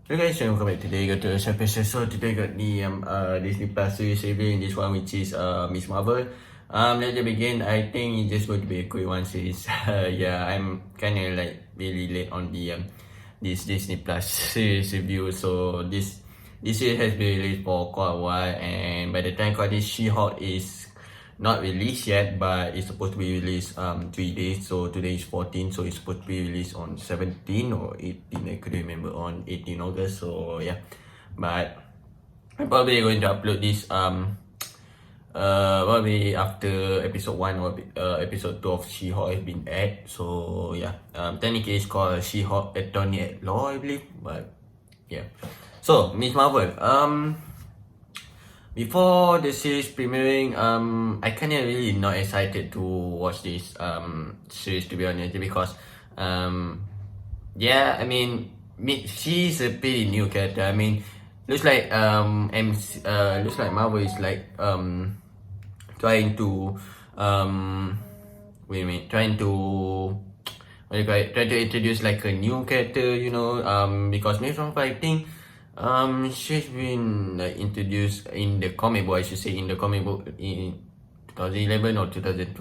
Hey guys, welcome back. Today got to the episode. So today got the Disney Plus series reviewing this one, which is Miss Marvel. Let's begin. I think it's just going to be a quick one series. Yeah, I'm kind of like really late on the this Disney Plus series review. So this series has been released for quite a while, and by the time got this, She-Hulk is not released yet, but it's supposed to be released 3 days. So today is 14, so it's supposed to be released on 17 or 18. I couldn't remember, on 18 August. So yeah, but I'm probably going to upload this probably after episode 1 or episode 2 of She-Hulk has been aired. So yeah, technically it's called She-Hulk Attorney at Law, I believe. But yeah, so Miss Marvel. Before the series premiering, I kinda really not excited to watch this series, to be honest, because yeah, I mean, she's a pretty new character. I mean, looks like looks like Marvel is like trying to wait a minute, trying to what do you call it? Try to introduce like a new character, you know, because Miss Marvel, I think she's been like introduced in the comic book. I should say in the comic book in 2011 or 2012,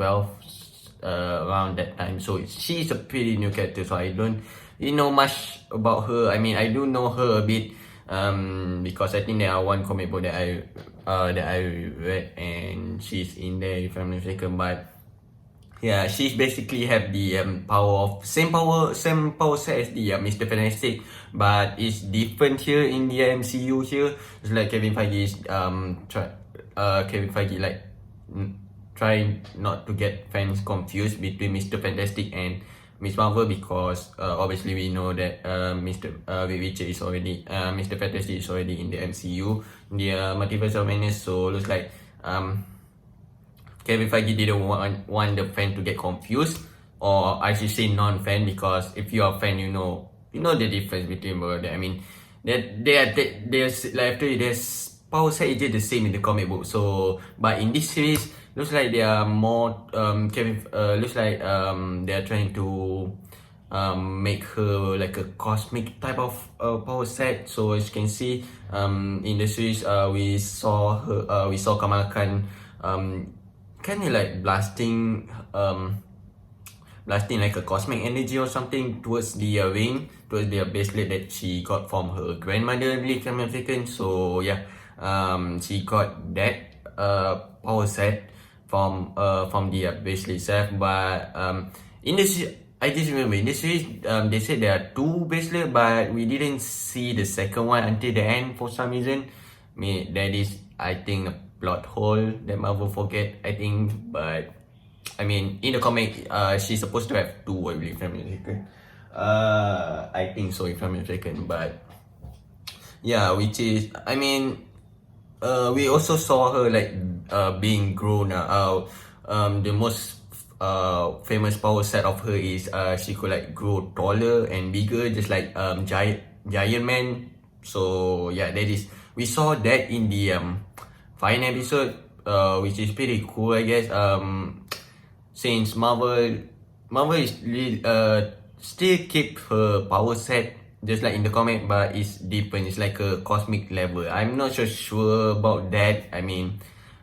around that time. So she's a pretty new character. So I don't really know much about her. I mean, I do know her a bit, because I think there are one comic book that I read, and she's in there if I'm not mistaken. But yeah, she's basically have the power of same power set as the Mr. Fantastic, but it's different here in the MCU here. It's like Kevin Feige is Kevin Feige like trying not to get fans confused between Mr. Fantastic and Miss Marvel, because obviously we know that Mr. Richard is already Mr. Fantastic is already in the MCU, the Multiverse of Madness. So looks like Kevin Feige didn't want the fan to get confused, or I should say non-fan, because if you are a fan, you know the difference between both. I mean, there's like there's power set is just the same in the comic book. So, but in this series, looks like they are more looks like they are trying to make her like a cosmic type of power set. So as you can see, in the series, we saw Kamala Khan kind of like blasting like a cosmic energy or something towards the ring, towards the bracelet that she got from her grandmother, I believe, if I'm not mistaken. So yeah, she got that power set from the bracelet itself. But in this, I just remember in this series, they said there are 2 bracelets, but we didn't see the second one until the end for some reason. That is, I think, a plot hole that Marvel forget, I think. But I mean, in the comic, she's supposed to have 2, I believe, if I'm not mistaken. I think so, if I'm not mistaken. But yeah, which is, I mean, we also saw her like being grown out. The most famous power set of her is she could like grow taller and bigger, just like Giant Man. So yeah, that is, we saw that in the final episode, which is pretty cool, I guess. Since Marvel is still keep her power set just like in the comic, but it's different. It's like a cosmic level. I'm not so sure about that. I mean,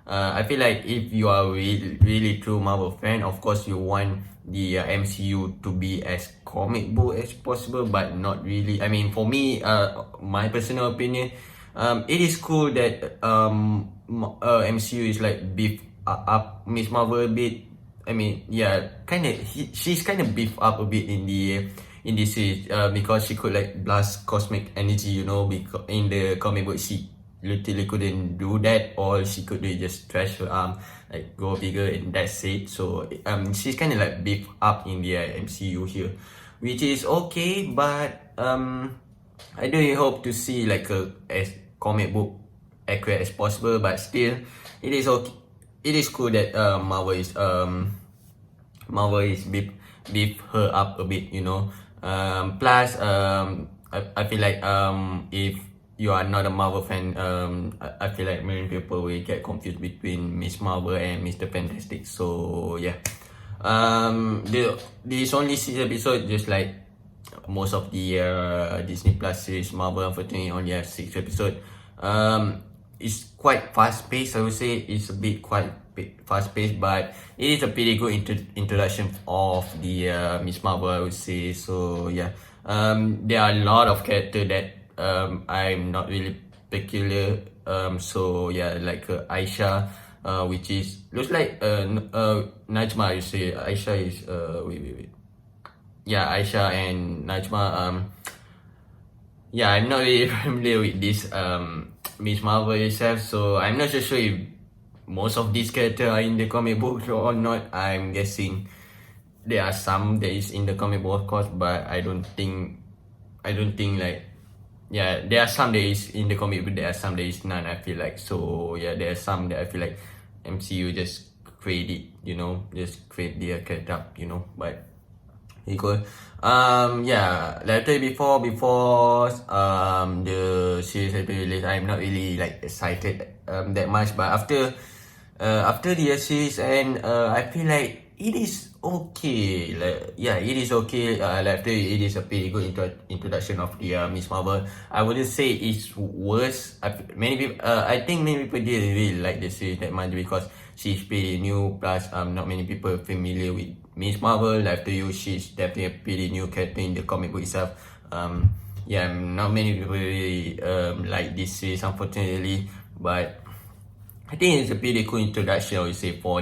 I feel like if you are really true Marvel fan, of course you want the MCU to be as comic book as possible, but not really. I mean, for me, my personal opinion, it is cool that MCU is like beef up Miss Marvel a bit. I mean, yeah, she's kind of beefed up a bit in this series, because she could like blast cosmic energy, you know, because in the comic book she literally couldn't do that. All she could do is just stretch her arm, like go bigger, and that's it. So she's kind of like beefed up in the MCU here, which is okay. But I do hope to see like a as comic book accurate as possible. But still, it is okay. It is cool that Marvel is beef her up a bit, you know. Plus, I feel like if you are not a Marvel fan, I feel like many people will get confused between Miss Marvel and Mr. Fantastic. So yeah, this only 6 episodes, just like most of the Disney Plus series. Marvel unfortunately only have 6 episodes. It's quite fast paced. I would say it's a bit quite fast paced, but it is a pretty good introduction of the Miss Marvel, I would say. So yeah, there are a lot of characters that I'm not really peculiar. So yeah, like Aisha, which is looks like Najma. You say Aisha is wait. Yeah, Aisha and Najma. Yeah, I'm not really familiar with this Miss Marvel itself, so I'm not so sure if most of these characters are in the comic book or not. I'm guessing there are some that is in the comic book, of course, but I don't think like, yeah, there are some that is in the comic book, there are some that is none. I feel like, so yeah, there are some that I feel like MCU just create it, just create their character, but equal. Yeah, like I told you before the series has been released, I'm not really like excited that much. But after the series and I feel like it is okay. Like yeah, it is okay. Like I told you, it is a pretty good introduction of the Miss Marvel. I wouldn't say it's worse. Many people, I think many people didn't really like the series that much because she's pretty new. Plus, not many people are familiar with Miss Marvel. Like to you, she's definitely a pretty new character in the comic book itself. Yeah, not many people really like this series, unfortunately. But I think it's a pretty cool introduction, I would say, for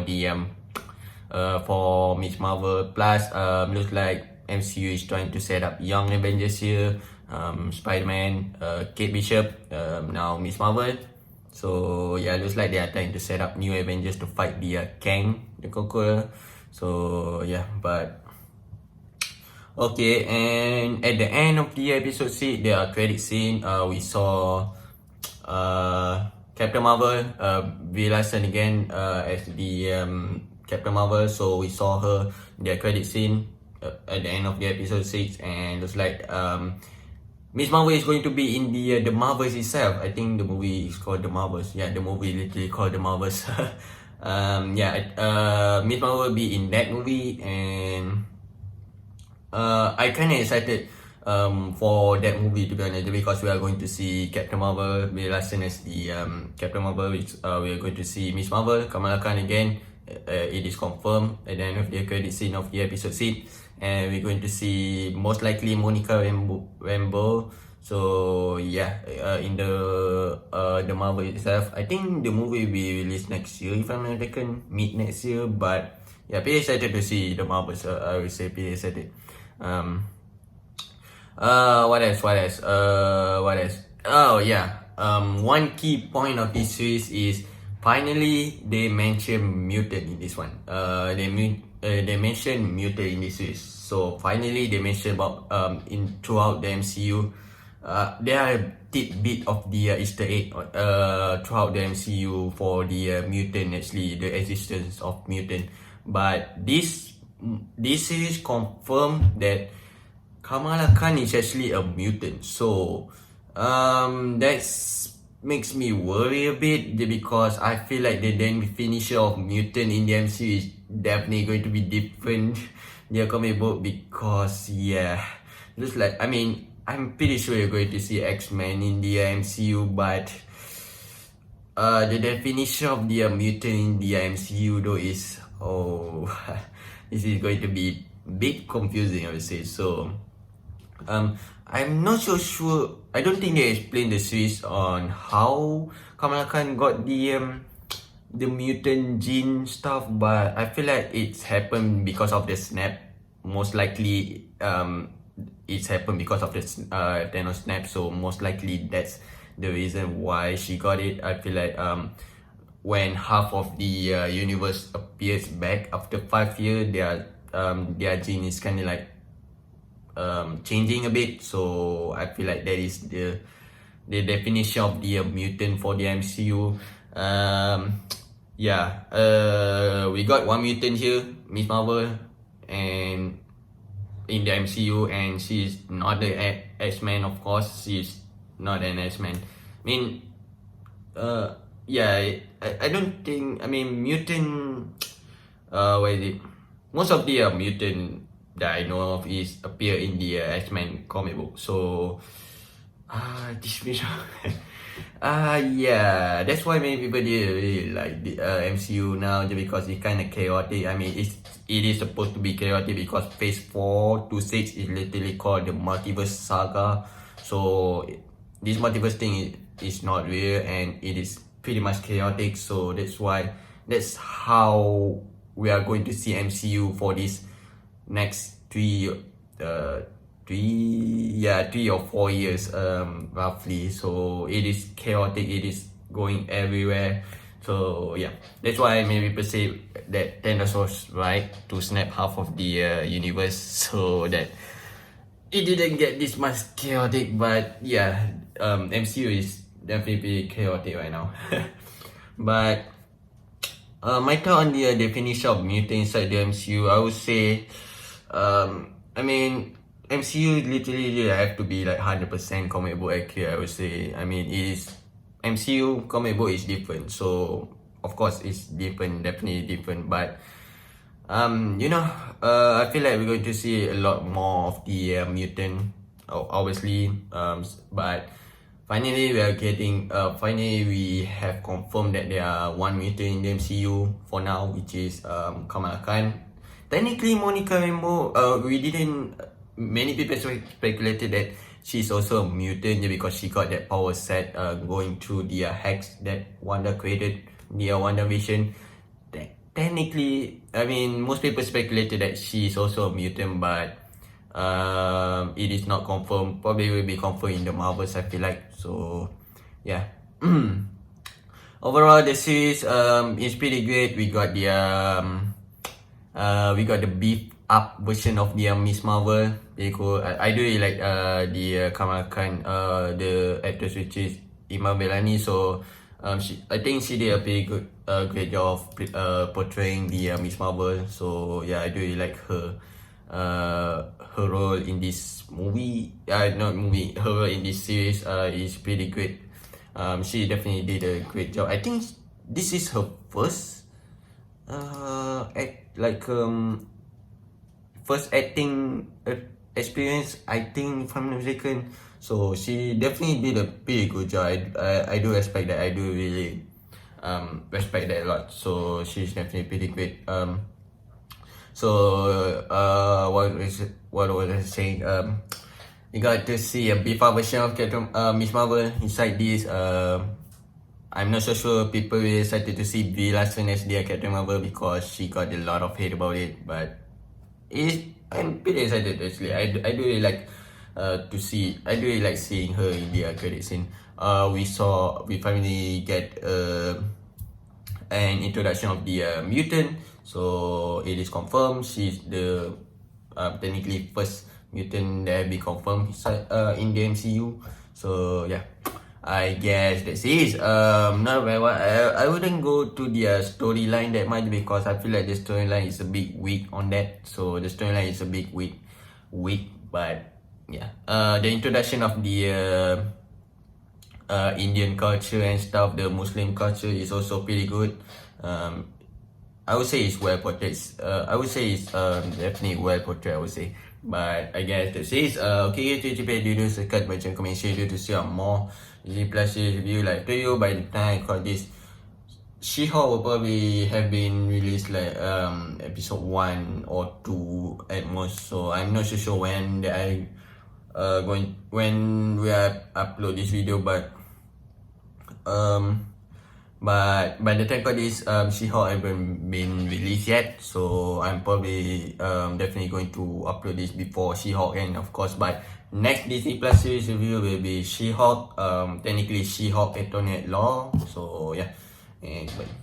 Miss Marvel. Plus, looks like MCU is trying to set up Young Avengers here. Spider-Man, Kate Bishop, now Miss Marvel. So yeah, looks like they are trying to set up new Avengers to fight the Kang the Conqueror. So yeah, but okay, and at the end of the episode 6, there are credit scene. We saw Captain Marvel, Brie Larson again as the Captain Marvel. So we saw her the credit scene at the end of the episode 6, and looks like Miss Marvel is going to be in the Marvels itself. I think the movie is called The Marvels. Yeah, the movie literally called The Marvels. Miss Marvel will be in that movie, and I kind of excited for that movie, to be honest, because we are going to see Captain Marvel, Brie Larson as the Captain Marvel. Which we are going to see Miss Marvel, Kamala Khan again. It is confirmed at the end of the credit scene of the episode 6, and we're going to see most likely Monica Rambeau. So yeah, in the Marvel itself, I think the movie will be released next year, if I'm not mistaken, mid next year. But yeah, pretty excited to see the Marvel. So I would say pretty excited. What else? What else? Oh yeah. One key point of this series is finally they mention mutant in this one. They mention mutant in this series. So finally they mention about in throughout the MCU. There are tidbit of the Easter egg throughout the MCU for the mutant, actually the existence of mutant. But this series confirmed that Kamala Khan is actually a mutant. So that makes me worry a bit because I feel like the definition of mutant in the MCU is definitely going to be different their comic book, because yeah, looks like, I mean, I'm pretty sure you're going to see X-Men in the MCU, but the definition of the mutant in the MCU though is, this is going to be a bit confusing, I would say. So I'm not so sure. I don't think they explained the series on how Kamala Khan got the mutant gene stuff, but I feel like it's happened because of the snap. Most likely, it's happened because of the Thanos snap. So most likely that's the reason why she got it. I feel like when half of the universe appears back after 5 years, their gene is kind of like changing a bit. So I feel like that is the definition of the mutant for the MCU. We got one mutant here, Miss Marvel, and in the MCU, and she's not the X-Men, of course. She's not an X-Men. I mean, I don't think, I mean, mutant, what is it? Most of the mutant that I know of is appear in the X-Men comic book. So this vision. Yeah, that's why many people didn't really like the MCU now, just because it's kind of chaotic. I mean, it is supposed to be chaotic because Phase 4 to 6 is literally called the Multiverse Saga. So this multiverse thing is not real and it is pretty much chaotic. So that's how we are going to see MCU for this next 3 or 4 years roughly. So it is chaotic, it is going everywhere. So yeah, that's why many people say that Thanos was right to snap half of the universe, so that it didn't get this much chaotic. But yeah, MCU is definitely chaotic right now. But my thought on the definition of mutant inside the MCU, I would say, I mean, MCU literally have to be like 100% comic book accurate, I would say. I mean, MCU comic book is different, so of course it's different, definitely different. But I feel like we're going to see a lot more of the mutant, obviously. But finally we have confirmed that there are one mutant in the MCU for now, which is Kamala Khan. Technically, Monica Rambeau, many people speculated that she's also a mutant because she got that power set going through the hacks that Wanda created, the WandaVision. Technically, I mean, most people speculated that she is also a mutant, but it is not confirmed. Probably will be confirmed in the Marvels, I feel like. So, yeah. Overall, the series is pretty great. We got the beef up version of the Miss Marvel. Pretty cool. I do really like the Kamala Khan, the actress, which is Iman Vellani. So I think she did a pretty great job of portraying the Miss Marvel. So yeah, I do really like her role in this movie. Not movie. Her role in this series is pretty great. She definitely did a great job. I think this is her first first acting experience, I think, if I'm not mistaken. So she definitely did a pretty good job. I do respect that. I do really respect that a lot. So she's definitely pretty great. What was I saying? You got to see a beef up version of Miss Marvel inside this. I'm not so sure people will excited to see Brie Larson as the Captain Marvel because she got a lot of hate about it. But I'm pretty excited actually. I do really like I do really like seeing her in the credit scene. We finally get an introduction of the mutant. So it is confirmed she's the technically first mutant that have been confirmed in the MCU. So yeah, I guess that's it. Not very well. I wouldn't go to the storyline that much because I feel like the storyline is a bit weak on that. So the storyline is a bit weak. But yeah, the introduction of the Indian culture and stuff, the Muslim culture is also pretty good. I would say it's well portrayed. I would say it's definitely well portrayed, I would say. But I guess that's it. Okay, to video sekat macam comment share to see more Disney Plus review like to you. By the time I call this, She-Hulk will probably have been released like episode 1 or 2 at most. So I'm not so sure when that when we upload this video, but by the time for this, She-Hulk haven't been released yet, so I'm probably definitely going to upload this before She-Hulk, and of course, but next Disney Plus series review will be She-Hulk, technically She-Hulk Attorney at Law. So yeah, and bye.